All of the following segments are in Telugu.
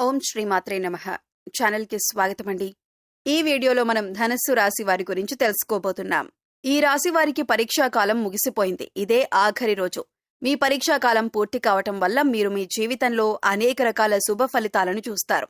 ఓం శ్రీ మాత్రే నమః. ఛానల్కి స్వాగతమండి. ఈ వీడియోలో మనం ధనస్సు రాశి వారి గురించి తెలుసుకోబోతున్నాం. ఈ రాశి వారికి పరీక్షా కాలం ముగిసిపోయింది. ఇదే ఆఖరి రోజు. మీ పరీక్షా కాలం పూర్తి కావటం వల్ల మీరు మీ జీవితంలో అనేక రకాల శుభ ఫలితాలను చూస్తారు.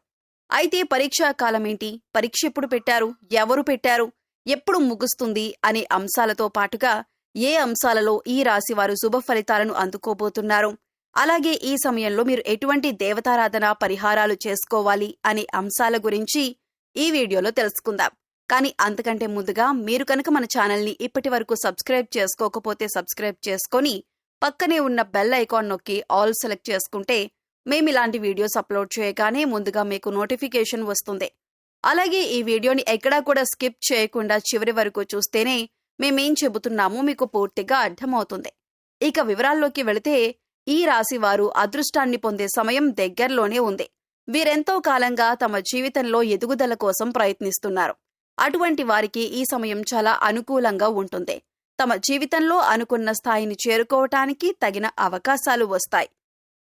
అయితే పరీక్షా కాలం ఏంటి, పరీక్ష ఎప్పుడు పెట్టారు, ఎవరు పెట్టారు, ఎప్పుడు ముగుస్తుంది అనే అంశాలతో పాటుగా ఏ అంశాలలో ఈ రాశి వారు శుభ ఫలితాలను అందుకోబోతున్నారు, అలాగే ఈ సమయంలో మీరు ఎటువంటి దేవతారాధన పరిహారాలు చేసుకోవాలి అనే అంశాల గురించి ఈ వీడియోలో తెలుసుకుందాం. కానీ అంతకంటే ముందుగా మీరు కనుక మన ఛానల్ని ఇప్పటి వరకు సబ్స్క్రైబ్ చేసుకోకపోతే సబ్స్క్రైబ్ చేసుకొని పక్కనే ఉన్న బెల్ ఐకాన్ నొక్కి ఆల్ సెలెక్ట్ చేసుకుంటే మేము ఇలాంటి వీడియోస్ అప్లోడ్ చేయగానే ముందుగా మీకు నోటిఫికేషన్ వస్తుంది. అలాగే ఈ వీడియోని ఎక్కడా కూడా స్కిప్ చేయకుండా చివరి వరకు చూస్తేనే మేమేం చెబుతున్నామో మీకు పూర్తిగా అర్థమవుతుంది. ఇక వివరాల్లోకి వెళితే ఈ రాశి వారు అదృష్టాన్ని పొందే సమయం దగ్గరలోనే ఉంది. వీరెంతో కాలంగా తమ జీవితంలో ఎదుగుదల కోసం ప్రయత్నిస్తున్నారు. అటువంటి వారికి ఈ సమయం చాలా అనుకూలంగా ఉంటుంది. తమ జీవితంలో అనుకున్న స్థాయిని చేరుకోవటానికి తగిన అవకాశాలు వస్తాయి.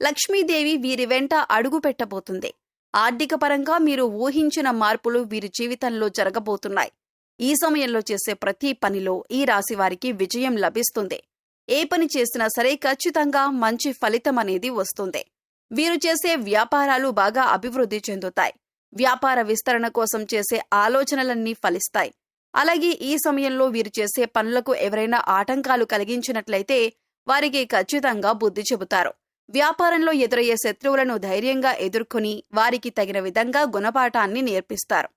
లక్ష్మీదేవి వీరి వెంట అడుగు పెట్టబోతుంది. ఆర్థిక పరంగా మీరు ఊహించిన మార్పులు వీరి జీవితంలో జరగబోతున్నాయి. ఈ సమయంలో చేసే ప్రతి పనిలో ఈ రాశి వారికి విజయం లభిస్తుంది. ఏ పని చేసినా సరే ఖచ్చితంగా మంచి ఫలితం అనేది వస్తుంది. వీరు చేసే వ్యాపారాలు బాగా అభివృద్ధి చెందుతాయి. వ్యాపార విస్తరణ కోసం చేసే ఆలోచనలన్నీ ఫలిస్తాయి. అలాగే ఈ సమయంలో వీరు చేసే పనులకు ఎవరైనా ఆటంకాలు కలిగించినట్లయితే వారికి ఖచ్చితంగా బుద్ధి చెబుతారు. వ్యాపారంలో ఎదురయ్యే శత్రువులను ధైర్యంగా ఎదుర్కొని వారికి తగిన విధంగా గుణపాఠాన్ని నేర్పిస్తారు.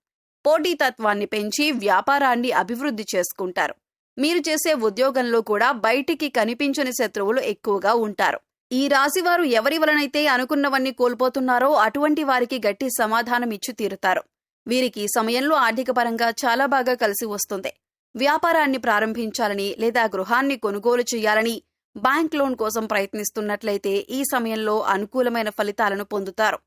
పోటీతత్వాన్ని పెంచి వ్యాపారాన్ని అభివృద్ధి చేసుకుంటారు. మీరు చేసే ఉద్యోగంలో కూడా బయటికి కనిపించని శత్రువులు ఎక్కువగా ఉంటారు. ఈ రాశివారు ఎవరి వలనైతే అనుకున్నవన్నీ కోల్పోతున్నారో అటువంటి వారికి గట్టి సమాధానం ఇచ్చి తీరుతారు. వీరికి సమయంలో ఆర్థిక పరంగా చాలా బాగా కలిసి వస్తుంది. వ్యాపారాన్ని ప్రారంభించాలని లేదా గృహాన్ని కొనుగోలు చేయాలని బ్యాంక్ లోన్ కోసం ప్రయత్నిస్తున్నట్లయితే ఈ సమయంలో అనుకూలమైన ఫలితాలను పొందుతారు.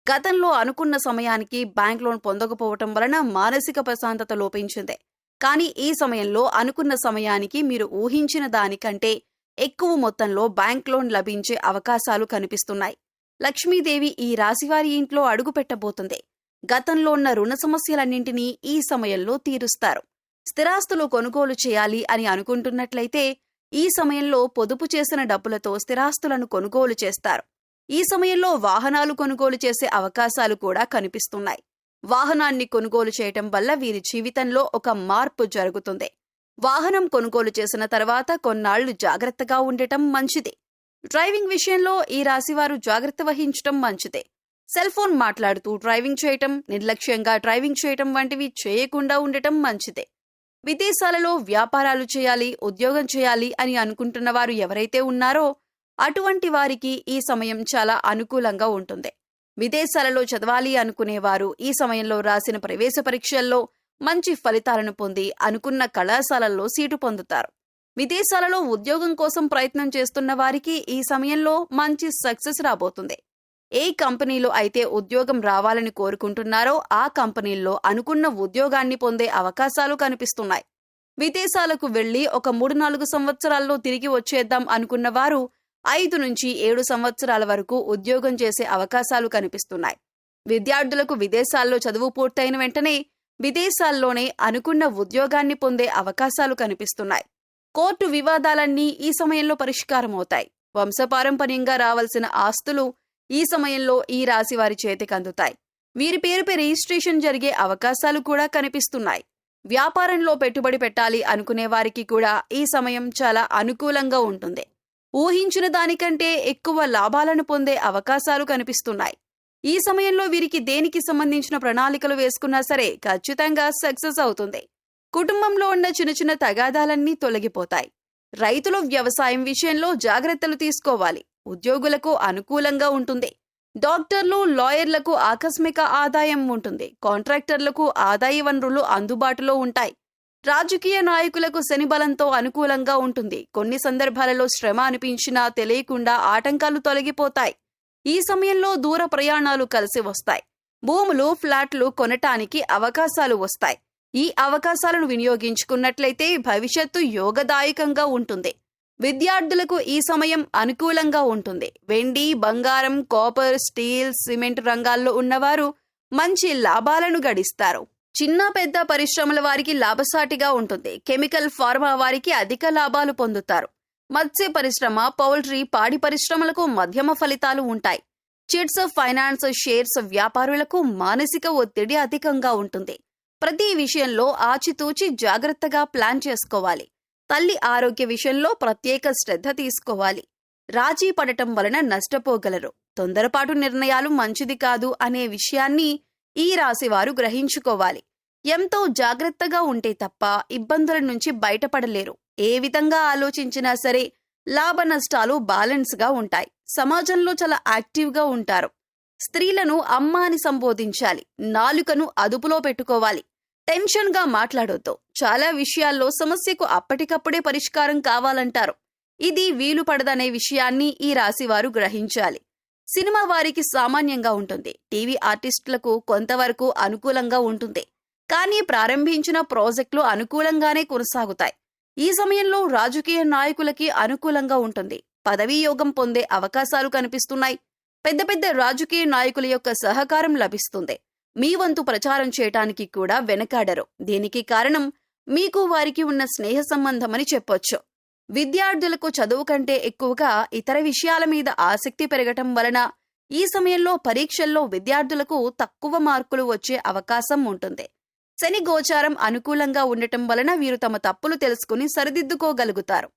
గతంలో అనుకున్న సమయానికి బ్యాంక్ లోన్ పొందకపోవటం వలన మానసిక ప్రశాంతత లోపించింది. కానీ ఈ సమయంలో అనుకున్న సమయానికి మీరు ఊహించిన దానికంటే ఎక్కువ మొత్తంలో బ్యాంక్ లోన్ లభించే అవకాశాలు కనిపిస్తున్నాయి. లక్ష్మీదేవి ఈ రాశివారి ఇంట్లో అడుగు పెట్టబోతుంది. గతంలో ఉన్న రుణ సమస్యలన్నింటినీ ఈ సమయంలో తీరుస్తారు. స్థిరాస్తులు కొనుగోలు చేయాలి అని అనుకుంటున్నట్లయితే ఈ సమయంలో పొదుపు చేసిన డబ్బులతో స్థిరాస్తులను కొనుగోలు చేస్తారు. ఈ సమయంలో వాహనాలు కొనుగోలు చేసే అవకాశాలు కూడా కనిపిస్తున్నాయి. వాహనాన్ని కొనుగోలు చేయటం వల్ల వీరి జీవితంలో ఒక మార్పు జరుగుతుంది. వాహనం కొనుగోలు చేసిన తర్వాత కొన్నాళ్లు జాగ్రత్తగా ఉండటం మంచిది. డ్రైవింగ్ విషయంలో ఈ రాశివారు జాగ్రత్త వహించటం మంచిదే. సెల్ ఫోన్ మాట్లాడుతూ డ్రైవింగ్ చేయటం, నిర్లక్ష్యంగా డ్రైవింగ్ చేయటం వంటివి చేయకుండా ఉండటం మంచిదే. విదేశాలలో వ్యాపారాలు చేయాలి, ఉద్యోగం చేయాలి అని అనుకుంటున్న వారు ఎవరైతే ఉన్నారో అటువంటి వారికి ఈ సమయం చాలా అనుకూలంగా ఉంటుంది. విదేశాలలో చదవాలి అనుకునేవారు ఈ సమయంలో రాసిన ప్రవేశ పరీక్షల్లో మంచి ఫలితాలను పొంది అనుకున్న కళాశాలల్లో సీటు పొందుతారు. విదేశాలలో ఉద్యోగం కోసం ప్రయత్నం చేస్తున్న వారికి ఈ సమయంలో మంచి సక్సెస్ రాబోతుంది. ఏ కంపెనీలో అయితే ఉద్యోగం రావాలని కోరుకుంటున్నారో ఆ కంపెనీల్లో అనుకున్న ఉద్యోగాన్ని పొందే అవకాశాలు కనిపిస్తున్నాయి. విదేశాలకు వెళ్లి ఒక 3-4 సంవత్సరాల్లో తిరిగి వచ్చేద్దాం అనుకున్న వారు 5 నుంచి 7 సంవత్సరాల వరకు ఉద్యోగం చేసే అవకాశాలు కనిపిస్తున్నాయి. విద్యార్థులకు విదేశాల్లో చదువు పూర్తయిన వెంటనే విదేశాల్లోనే అనుకున్న ఉద్యోగాన్ని పొందే అవకాశాలు కనిపిస్తున్నాయి. కోర్టు వివాదాలన్నీ ఈ సమయంలో పరిష్కారమవుతాయి. వంశపారంపర్యంగా రావాల్సిన ఆస్తులు ఈ సమయంలో ఈ రాశి వారి చేతికి అందుతాయి. వీరి పేరుపై రిజిస్ట్రేషన్ జరిగే అవకాశాలు కూడా కనిపిస్తున్నాయి. వ్యాపారంలో పెట్టుబడి పెట్టాలి అనుకునే వారికి కూడా ఈ సమయం చాలా అనుకూలంగా ఉంటుంది. ఊహించిన దానికంటే ఎక్కువ లాభాలను పొందే అవకాశాలు కనిపిస్తున్నాయి. ఈ సమయంలో వీరికి దేనికి సంబంధించిన ప్రణాళికలు వేసుకున్నా సరే ఖచ్చితంగా సక్సెస్ అవుతుంది. కుటుంబంలో ఉన్న చిన్న చిన్న తగాదాలన్నీ తొలగిపోతాయి. రైతులు వ్యవసాయం విషయంలో జాగ్రత్తలు తీసుకోవాలి. ఉద్యోగులకు అనుకూలంగా ఉంటుంది. డాక్టర్లు, లాయర్లకు ఆకస్మిక ఆదాయం ఉంటుంది. కాంట్రాక్టర్లకు ఆదాయ వనరులు అందుబాటులో ఉంటాయి. రాజకీయ నాయకులకు శని బలంతో అనుకూలంగా ఉంటుంది. కొన్ని సందర్భాలలో శ్రమ అనిపించినా తెలియకుండా ఆటంకాలు తొలగిపోతాయి. ఈ సమయంలో దూర ప్రయాణాలు కలిసి వస్తాయి. భూములు, ఫ్లాట్లు కొనటానికి అవకాశాలు వస్తాయి. ఈ అవకాశాలను వినియోగించుకున్నట్లయితే భవిష్యత్తు యోగదాయకంగా ఉంటుంది. విద్యార్థులకు ఈ సమయం అనుకూలంగా ఉంటుంది. వెండి, బంగారం, కాపర్, స్టీల్, సిమెంట్ రంగాల్లో ఉన్నవారు మంచి లాభాలను గడిస్తారు. చిన్న పెద్ద పరిశ్రమల వారికి లాభసాటిగా ఉంటుంది. కెమికల్, ఫార్మా వారికి అధిక లాభాలు పొందుతారు. మత్స్య పరిశ్రమ, పౌల్ట్రీ, పాడి పరిశ్రమలకు మధ్యమ ఫలితాలు ఉంటాయి. చిట్స్, ఫైనాన్స్, షేర్స్ వ్యాపారులకు మానసిక ఒత్తిడి అధికంగా ఉంటుంది. ప్రతి విషయంలో ఆచితూచి జాగ్రత్తగా ప్లాన్ చేసుకోవాలి. తల్లి ఆరోగ్య విషయంలో ప్రత్యేక శ్రద్ధ తీసుకోవాలి. రాజీ పడటం వలన నష్టపోగలరు. తొందరపాటు నిర్ణయాలు మంచిది కాదు అనే విషయాన్ని ఈ రాశివారు గ్రహించుకోవాలి. ఎంతో జాగ్రత్తగా ఉంటే తప్ప ఇబ్బందుల నుంచి బయటపడలేరు. ఏ విధంగా ఆలోచించినా సరే లాభ నష్టాలు బ్యాలెన్స్గా ఉంటాయి. సమాజంలో చాలా యాక్టివ్గా ఉంటారు. స్త్రీలను అమ్మ అని సంబోధించాలి. నాలుకను అదుపులో పెట్టుకోవాలి. టెన్షన్గా మాట్లాడొద్దు. చాలా విషయాల్లో సమస్యకు అప్పటికప్పుడే పరిష్కారం కావాలంటారు. ఇది వీలు పడదనే విషయాన్ని ఈ రాశివారు గ్రహించాలి. సినిమా వారికి సామాన్యంగా ఉంటుంది. టీవీ ఆర్టిస్టులకు కొంతవరకు అనుకూలంగా ఉంటుంది. కానీ ప్రారంభించిన ప్రాజెక్టులు అనుకూలంగానే కొనసాగుతాయి. ఈ సమయంలో రాజకీయ నాయకులకి అనుకూలంగా ఉంటుంది. పదవీ యోగం పొందే అవకాశాలు కనిపిస్తున్నాయి. పెద్ద పెద్ద రాజకీయ నాయకుల యొక్క సహకారం లభిస్తుంది. మీ వంతు ప్రచారం చేయటానికి కూడా వెనకాడరు. దీనికి కారణం మీకు వారికి ఉన్న స్నేహ సంబంధమని చెప్పొచ్చు. విద్యార్థులకు చదువు కంటే ఎక్కువగా ఇతర విషయాల మీద ఆసక్తి పెరగటం వలన ఈ సమయంలో పరీక్షల్లో విద్యార్థులకు తక్కువ మార్కులు వచ్చే అవకాశం ఉంటుంది. శని గోచారం అనుకూలంగా ఉండటం వలన వీరు తమ తప్పులు తెలుసుకుని సరిదిద్దుకోగలుగుతారు.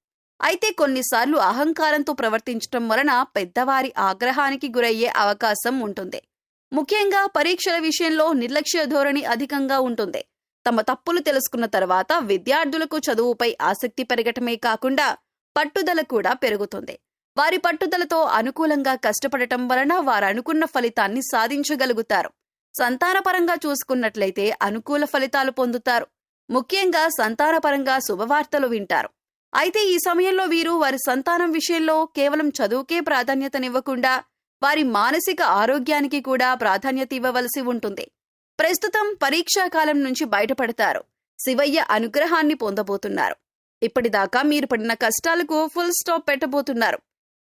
అయితే కొన్నిసార్లు అహంకారంతో ప్రవర్తించటం వలన పెద్దవారి ఆగ్రహానికి గురయ్యే అవకాశం ఉంటుంది. ముఖ్యంగా పరీక్షల విషయంలో నిర్లక్ష్య ధోరణి అధికంగా ఉంటుంది. తమ తప్పులు తెలుసుకున్న తర్వాత విద్యార్థులకు చదువుపై ఆసక్తి పెరగటమే కాకుండా పట్టుదల కూడా పెరుగుతుంది. వారి పట్టుదలతో అనుకూలంగా కష్టపడటం వలన వారు అనుకున్న ఫలితాన్ని సాధించగలుగుతారు. సంతానపరంగా చూసుకున్నట్లయితే అనుకూల ఫలితాలు పొందుతారు. ముఖ్యంగా సంతానపరంగా శుభవార్తలు వింటారు. అయితే ఈ సమయంలో వీరు వారి సంతానం విషయంలో కేవలం చదువుకే ప్రాధాన్యతనివ్వకుండా వారి మానసిక ఆరోగ్యానికి కూడా ప్రాధాన్యత ఇవ్వవలసి ఉంటుంది. ప్రస్తుతం పరీక్షాకాలం నుంచి బయటపడతారు. శివయ్య అనుగ్రహాన్ని పొందబోతున్నారు. ఇప్పటిదాకా మీరు పడిన కష్టాలకు ఫుల్ స్టాప్ పెట్టబోతున్నారు.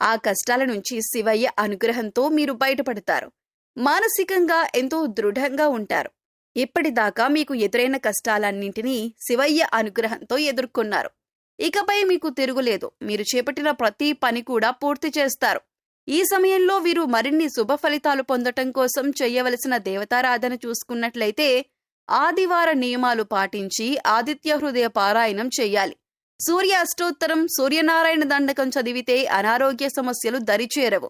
ఆ కష్టాల నుంచి శివయ్య అనుగ్రహంతో మీరు బయటపడతారు. మానసికంగా ఎంతో దృఢంగా ఉంటారు. ఇప్పటిదాకా మీకు ఎదురైన కష్టాలన్నింటినీ శివయ్య అనుగ్రహంతో ఎదుర్కొన్నారు. ఇకపై మీకు తిరుగులేదు. మీరు చేపట్టిన ప్రతి పని కూడా పూర్తి చేస్తారు. ఈ సమయంలో వీరు మరిన్ని శుభ ఫలితాలు పొందటం కోసం చేయవలసిన దేవతారాధన చూసుకున్నట్లయితే ఆదివార నియమాలు పాటించి ఆదిత్య హృదయ పారాయణం చెయ్యాలి. సూర్య అష్టోత్తరం, సూర్యనారాయణ దండకం చదివితే అనారోగ్య సమస్యలు దరిచేరవు.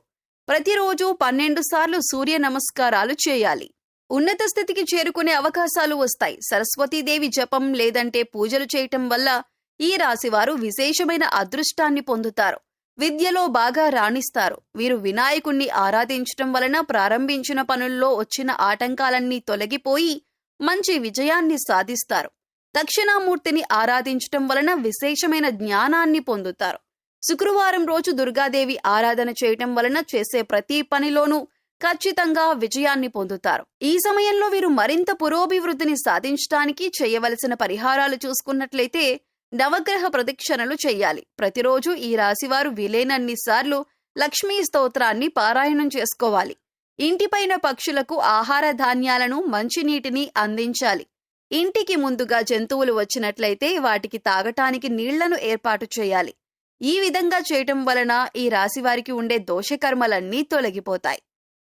ప్రతిరోజు 12 సార్లు సూర్య నమస్కారాలు చేయాలి. ఉన్నత స్థితికి చేరుకునే అవకాశాలు వస్తాయి. సరస్వతీదేవి జపం లేదంటే పూజలు చేయటం వల్ల ఈ రాశివారు విశేషమైన అదృష్టాన్ని పొందుతారు. విద్యలో బాగా రాణిస్తారు. వీరు వినాయకుణ్ణి ఆరాధించటం వలన ప్రారంభించిన పనుల్లో వచ్చిన ఆటంకాలన్నీ తొలగిపోయి మంచి విజయాన్ని సాధిస్తారు. దక్షిణామూర్తిని ఆరాధించటం వలన విశేషమైన జ్ఞానాన్ని పొందుతారు. శుక్రవారం రోజు దుర్గాదేవి ఆరాధన చేయటం వలన చేసే ప్రతి పనిలోనూ ఖచ్చితంగా విజయాన్ని పొందుతారు. ఈ సమయంలో వీరు మరింత పురోభివృద్ధిని సాధించడానికి చేయవలసిన పరిహారాలు చూసుకున్నట్లయితే నవగ్రహ ప్రదక్షిణలు చెయ్యాలి. ప్రతిరోజు ఈ రాశివారు వీలైనన్నిసార్లు లక్ష్మీ స్తోత్రాన్ని పారాయణం చేసుకోవాలి. ఇంటిపైన పక్షులకు ఆహార ధాన్యాలను, మంచినీటిని అందించాలి. ఇంటికి ముందుగా జంతువులు వచ్చినట్లయితే వాటికి తాగటానికి నీళ్లను ఏర్పాటు చేయాలి. ఈ విధంగా చేయటం వలన ఈ రాశివారికి ఉండే దోషకర్మలన్నీ తొలగిపోతాయి.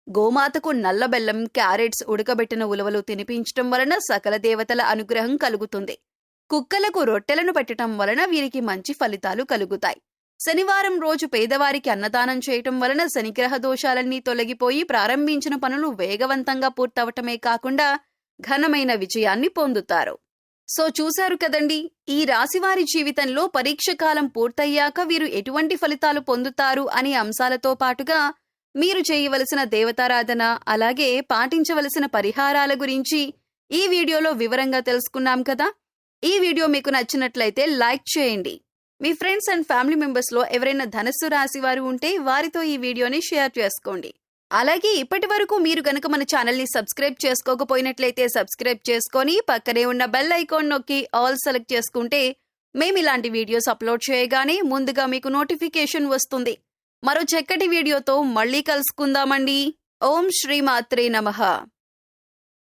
గోమాతకు నల్ల బెల్లం, క్యారెట్స్, ఉడకబెట్టిన ఉలవలు తినిపించటం వలన సకల దేవతల అనుగ్రహం కలుగుతుంది. కుక్కలకు రొట్టెలను పెట్టడం వలన వీరికి మంచి ఫలితాలు కలుగుతాయి. శనివారం రోజు పేదవారికి అన్నదానం చేయటం వలన శనిగ్రహ దోషాలన్నీ తొలగిపోయి ప్రారంభించిన పనులు వేగవంతంగా పూర్తవటమే కాకుండా ఘనమైన విజయాన్ని పొందుతారు. సో చూశారు కదండి, ఈ రాశివారి జీవితంలో పరీక్ష కాలం పూర్తయ్యాక వీరు ఎటువంటి ఫలితాలు పొందుతారు అనే అంశాలతో పాటుగా మీరు చేయవలసిన దేవతారాధన, అలాగే పాటించవలసిన పరిహారాల గురించి ఈ వీడియోలో వివరంగా తెలుసుకున్నాం కదా. ఈ వీడియో మీకు నచ్చినట్లయితే లైక్ చేయండి. మీ ఫ్రెండ్స్ అండ్ ఫ్యామిలీ మెంబర్స్లో ఎవరైనా ధనుస్సు రాశి వారు ఉంటే వారితో ఈ వీడియోని షేర్ చేసుకోండి. అలాగే ఇప్పటి వరకు మీరు గనక మన ఛానల్ని సబ్స్క్రైబ్ చేసుకోకపోయినట్లయితే సబ్స్క్రైబ్ చేసుకొని పక్కనే ఉన్న బెల్ ఐకాన్ నొక్కి ఆల్ సెలెక్ట్ చేసుకుంటే మేమిలాంటి వీడియోస్ అప్లోడ్ చేయగానే ముందుగా మీకు నోటిఫికేషన్ వస్తుంది. మరో చక్కటి వీడియోతో మళ్ళీ కలుసుకుందామండి. ఓం శ్రీమాత్రే నమః.